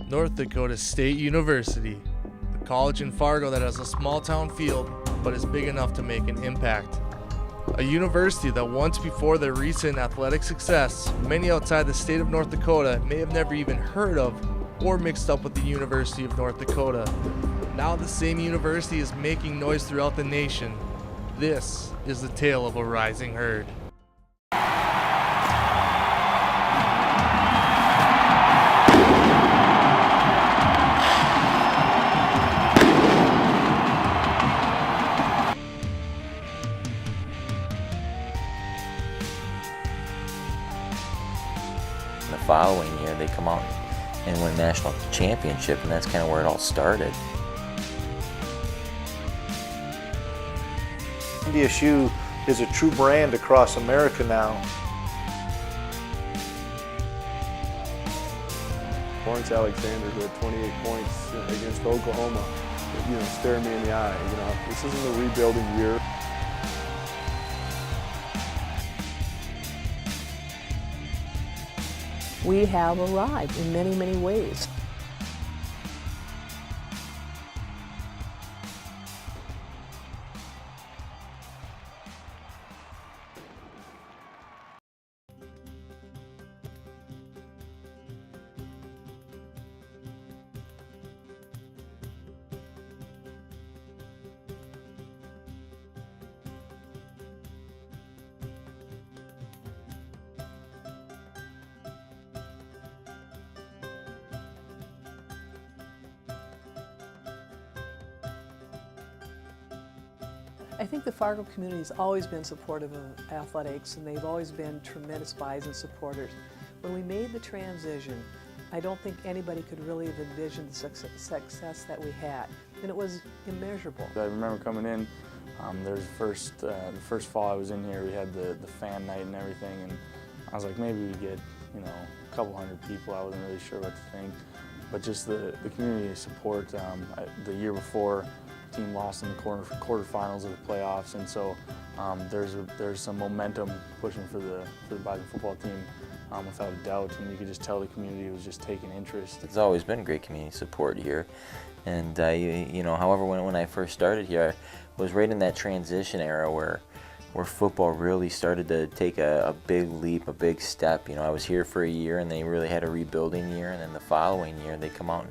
North Dakota State University, a college in Fargo that has a small town field but is big enough to make an impact. A university that once before their recent athletic success, many outside the state of North Dakota may have never even heard of or mixed up with the University of North Dakota. Now the same university is making noise throughout the nation. This is the tale of a rising herd. The following year they come out and win a national championship, and that's kind of where it all started. NDSU is a true brand across America now. Lawrence Alexander, who had 28 points against Oklahoma, staring me in the eye. This isn't a rebuilding year. We have arrived in many, many ways. I think the Fargo community has always been supportive of athletics, and they've always been tremendous buys and supporters. When we made the transition, I don't think anybody could really have envisioned the success that we had, and it was immeasurable. I remember coming in, the first fall I was in here, we had the fan night and everything, and I was like, maybe we get, a couple hundred people. I wasn't really sure what to think, but just the community support. The year before, the team lost in the quarterfinals of the playoffs, and so there's some momentum pushing for the Bison football team, without a doubt, and you could just tell the community was just taking interest. It's always been great community support here, and however, when I first started here, I was right in that transition era where football really started to take a big leap, a big step. I was here for a year, and they really had a rebuilding year, and then the following year they come out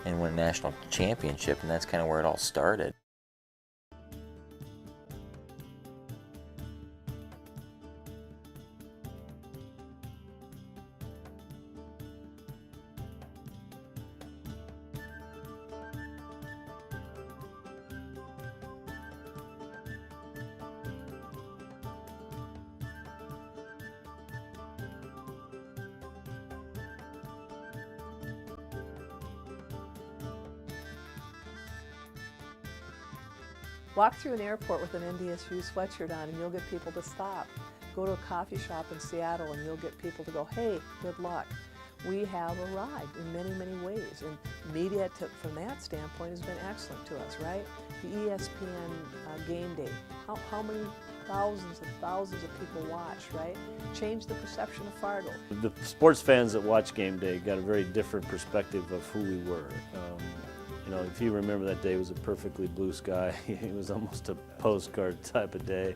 and win a national championship, and that's kind of where it all started. Walk through an airport with an NDSU sweatshirt on and you'll get people to stop. Go to a coffee shop in Seattle and you'll get people to go, hey, good luck. We have arrived in many, many ways, and media from that standpoint has been excellent to us, right? The ESPN game day, how many thousands and thousands of people watch, right? Changed the perception of Fargo. The sports fans that watch game day got a very different perspective of who we were. If you remember, that day was a perfectly blue sky. It was almost a postcard type of day.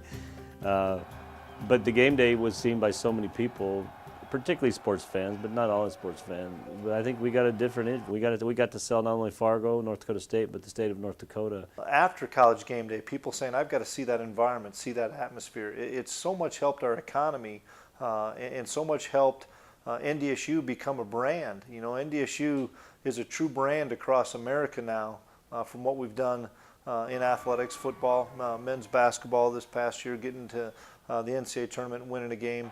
But the game day was seen by so many people, particularly sports fans, but not all sports fans. But I think we got a different, we got to sell not only Fargo, North Dakota State, but the state of North Dakota. After college game day, people saying, I've got to see that environment, see that atmosphere. It's so much helped our economy, and so much helped NDSU become a brand. NDSU is a true brand across America now, from what we've done in athletics, football, men's basketball this past year, getting to the NCAA tournament and winning a game.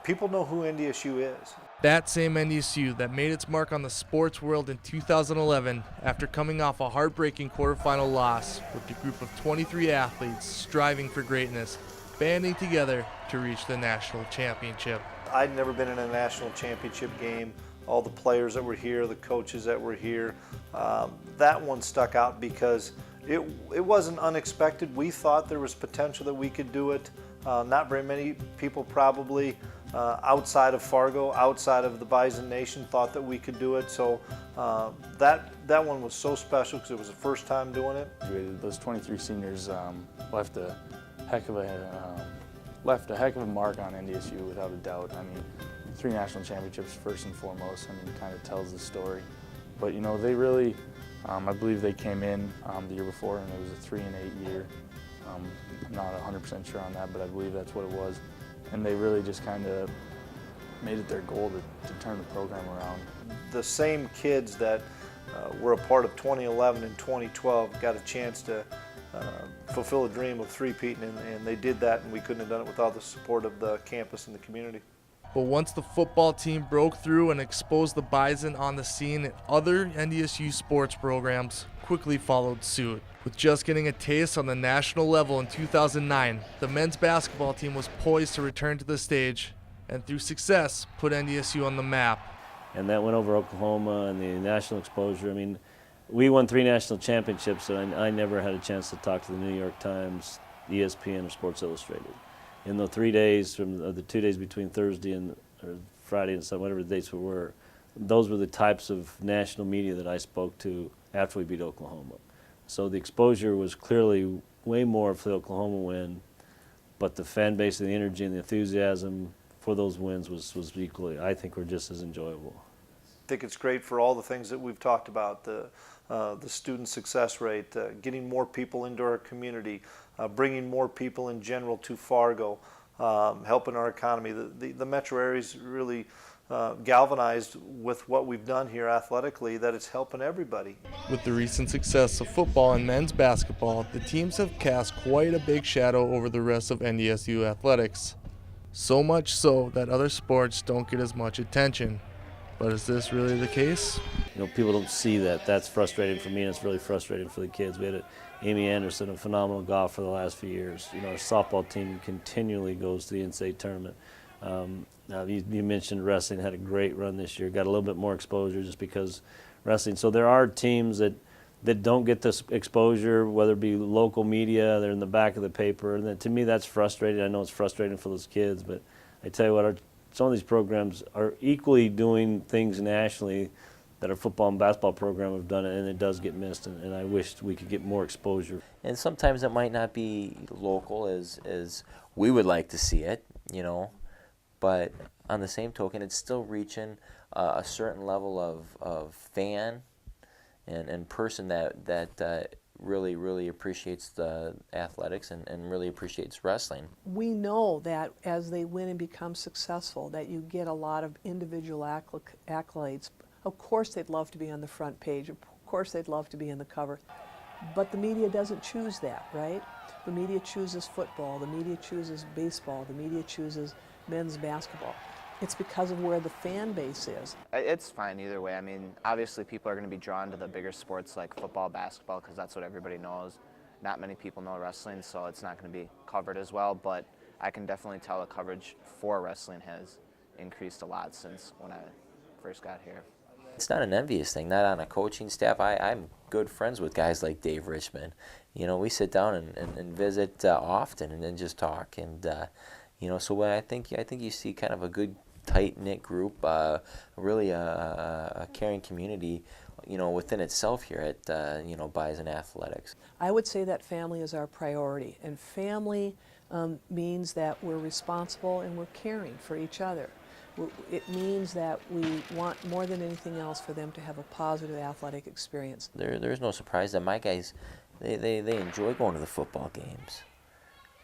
People know who NDSU is. That same NDSU that made its mark on the sports world in 2011 after coming off a heartbreaking quarterfinal loss with a group of 23 athletes striving for greatness, banding together to reach the national championship. I'd never been in a national championship game. All the players that were here, the coaches that were here, that one stuck out because it wasn't unexpected. We thought there was potential that we could do it. Not very many people probably outside of Fargo, outside of the Bison Nation, thought that we could do it. So that one was so special because it was the first time doing it. Those 23 seniors left a heck of a mark on NDSU without a doubt. I mean, 3 national championships first and foremost. I mean, kind of tells the story. But you know, they really, I believe they came in the year before, and it was a 3-8 year. I'm not 100% sure on that, but I believe that's what it was. And they really just kind of made it their goal to turn the program around. The same kids that were a part of 2011 and 2012 got a chance to fulfill a dream of three-peating, and they did that, and we couldn't have done it without the support of the campus and the community. But once the football team broke through and exposed the Bison on the scene, other NDSU sports programs quickly followed suit. With just getting a taste on the national level in 2009, the men's basketball team was poised to return to the stage and through success put NDSU on the map. And that went over Oklahoma and the national exposure. I mean, we won 3 national championships, and I never had a chance to talk to the New York Times, ESPN, or Sports Illustrated. In the 3 days, the 2 days between Thursday and or Friday and Sunday, whatever the dates were, those were the types of national media that I spoke to after we beat Oklahoma. So the exposure was clearly way more for the Oklahoma win, but the fan base and the energy and the enthusiasm for those wins was equally, I think, were just as enjoyable. I think it's great for all the things that we've talked about, the student success rate, getting more people into our community, bringing more people in general to Fargo, helping our economy. The metro area's really galvanized with what we've done here athletically, that it's helping everybody. With the recent success of football and men's basketball, the teams have cast quite a big shadow over the rest of NDSU athletics. So much so that other sports don't get as much attention. But is this really the case? You know, people don't see that. That's frustrating for me, and it's really frustrating for the kids. We had Amy Anderson, a phenomenal golfer the last few years. You know, our softball team continually goes to the NCAA tournament. You mentioned wrestling had a great run this year. Got a little bit more exposure just because wrestling. So there are teams that don't get this exposure, whether it be local media, they're in the back of the paper. And to me, that's frustrating. I know it's frustrating for those kids, but I tell you what, some of these programs are equally doing things nationally that our football and basketball program have done, and it does get missed, and I wish we could get more exposure. And sometimes it might not be local as we would like to see it, you know, but on the same token, it's still reaching a certain level of fan and person that really appreciates the athletics and really appreciates wrestling. We know that as they win and become successful, that you get a lot of individual accolades. Of course they'd love to be on the front page. Of course they'd love to be in the cover. But the media doesn't choose that, right? The media chooses football. The media chooses baseball. The media chooses men's basketball. It's because of where the fan base is. It's fine either way. I mean, obviously people are going to be drawn to the bigger sports like football, basketball, because that's what everybody knows. Not many people know wrestling, so it's not going to be covered as well, but I can definitely tell the coverage for wrestling has increased a lot since when I first got here. It's not an envious thing, not on a coaching staff. I'm good friends with guys like Dave Richmond. You know, we sit down and visit often and then just talk. And, you know, so when I think you see kind of a good, tight-knit group, really a caring community, you know, within itself here at, you know, Bison Athletics. I would say that family is our priority, and family means that we're responsible and we're caring for each other. It means that we want more than anything else for them to have a positive athletic experience. There's no surprise that my guys, they enjoy going to the football games.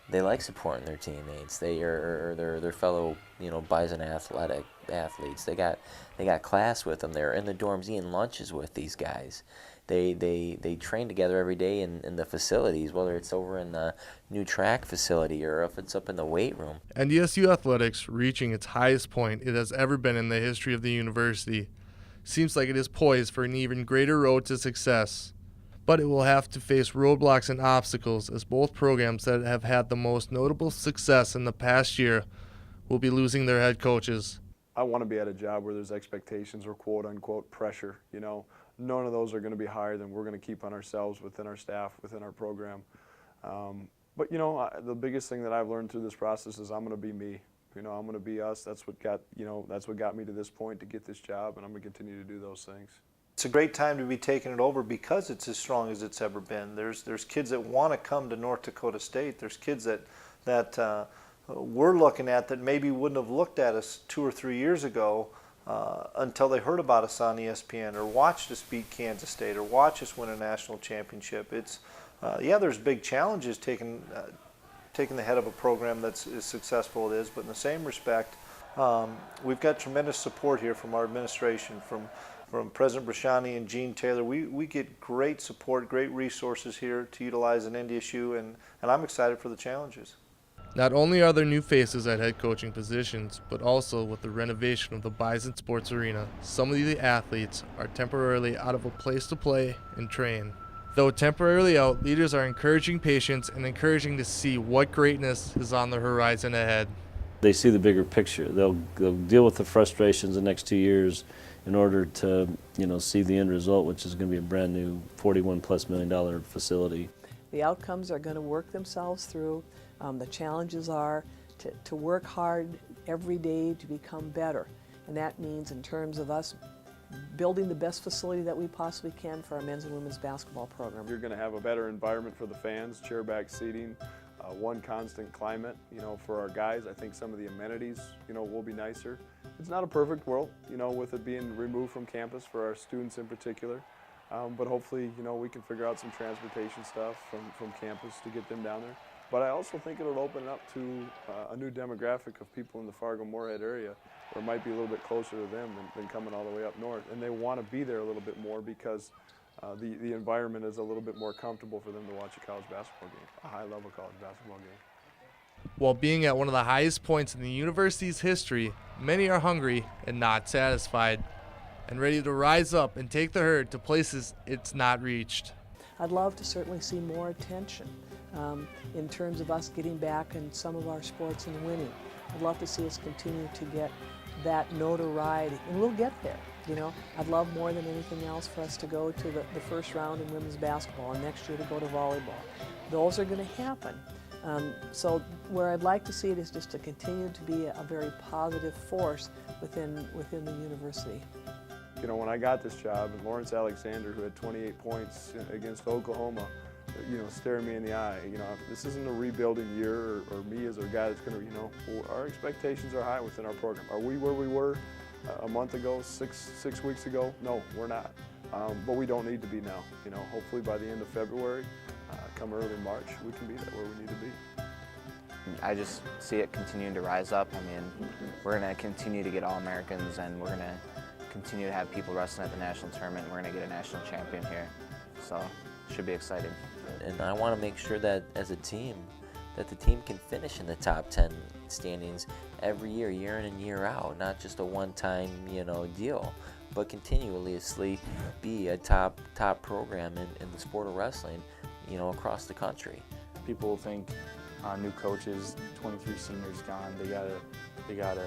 They like supporting their teammates. They are their fellow, you know, Bison athletes. They got class with them. They're in the dorms eating lunches with these guys. They train together every day in the facilities, whether it's over in the new track facility or if it's up in the weight room. NDSU athletics reaching its highest point it has ever been in the history of the university. Seems like it is poised for an even greater road to success. But it will have to face roadblocks and obstacles, as both programs that have had the most notable success in the past year will be losing their head coaches. I want to be at a job where there's expectations or quote-unquote pressure, you know. None of those are going to be higher than we're going to keep on ourselves, within our staff, within our program. But, you know, the biggest thing that I've learned through this process is I'm going to be me. You know, I'm going to be us. That's what got me to this point to get this job, and I'm going to continue to do those things. It's a great time to be taking it over because it's as strong as it's ever been. There's kids that want to come to North Dakota State. There's kids that we're looking at that maybe wouldn't have looked at us 2 or 3 years ago until they heard about us on ESPN or watched us beat Kansas State or watch us win a national championship. It's there's big challenges taking the head of a program that's as successful as it is, but in the same respect, we've got tremendous support here from our administration, from President Brashani and Gene Taylor. We get great support, great resources here to utilize in NDSU, and I'm excited for the challenges. Not only are there new faces at head coaching positions, but also with the renovation of the Bison Sports Arena, some of the athletes are temporarily out of a place to play and train. Though temporarily out, leaders are encouraging patience and encouraging to see what greatness is on the horizon ahead. They see the bigger picture. They'll deal with the frustrations the next 2 years in order to, see the end result, which is going to be a brand new $41+ million facility. The outcomes are going to work themselves through. The challenges are to work hard every day to become better. And that means in terms of us building the best facility that we possibly can for our men's and women's basketball program. You're going to have a better environment for the fans, chair-back seating, one constant climate, for our guys. I think some of the amenities, will be nicer. It's not a perfect world, with it being removed from campus for our students in particular. But hopefully, we can figure out some transportation stuff from campus to get them down there. But I also think it'll open up to a new demographic of people in the Fargo-Moorhead area, where it might be a little bit closer to them than coming all the way up north. And they want to be there a little bit more because the environment is a little bit more comfortable for them to watch a college basketball game, a high-level college basketball game. While being at one of the highest points in the university's history, many are hungry and not satisfied, and ready to rise up and take the herd to places it's not reached. I'd love to certainly see more attention in terms of us getting back in some of our sports and winning. I'd love to see us continue to get that notoriety, and we'll get there. I'd love more than anything else for us to go to the first round in women's basketball, and next year to go to volleyball. Those are going to happen. So where I'd like to see it is just to continue to be a very positive force within the university. When I got this job, and Lawrence Alexander, who had 28 points against Oklahoma, staring me in the eye, this isn't a rebuilding year or me as a guy that's going to, our expectations are high within our program. Are we where we were a month ago, six weeks ago? No, we're not. But we don't need to be now. Hopefully by the end of February, come early March, we can be there where we need to be. I just see it continuing to rise up. We're going to continue to get All-Americans, and we're going to continue to have people wrestling at the national tournament, and we're going to get a national champion here. So it should be exciting. And I want to make sure that as a team, that the team can finish in the top 10 standings every year, year in and year out, not just a one-time, deal, but continuously be a top program in the sport of wrestling, across the country. People think new coaches, 23 seniors gone, they gotta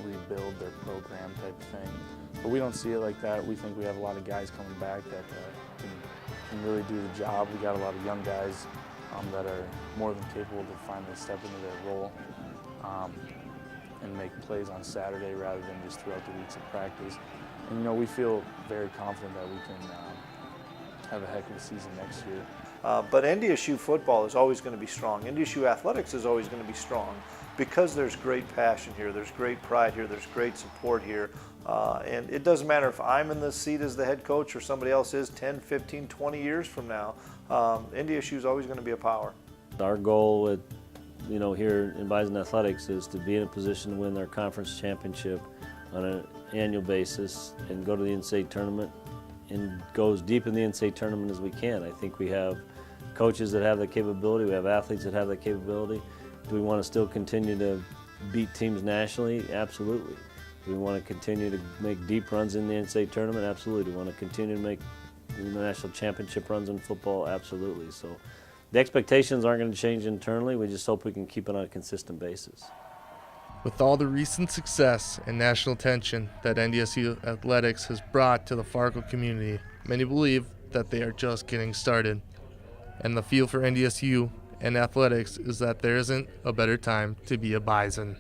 rebuild their program type of thing. But we don't see it like that. We think we have a lot of guys coming back that can really do the job. We got a lot of young guys that are more than capable to finally step into their role and make plays on Saturday rather than just throughout the weeks of practice. And we feel very confident that we can have a heck of a season next year. But NDSU football is always going to be strong. NDSU athletics is always going to be strong because there's great passion here, there's great pride here, there's great support here. And it doesn't matter if I'm in the seat as the head coach or somebody else is 10, 15, 20 years from now. NDSU is always going to be a power. Our goal at, here in Bison Athletics is to be in a position to win their conference championship on an annual basis and go to the in-state tournament and go as deep in the in-state tournament as we can. I think we have coaches that have that capability. We have athletes that have that capability. Do we want to still continue to beat teams nationally? Absolutely. Do we want to continue to make deep runs in the in-state tournament? Absolutely. Do we want to continue to make national championship runs in football? Absolutely. So the expectations aren't going to change internally. We just hope we can keep it on a consistent basis. With all the recent success and national attention that NDSU athletics has brought to the Fargo community, many believe that they are just getting started. And the field for NDSU and athletics is that there isn't a better time to be a Bison.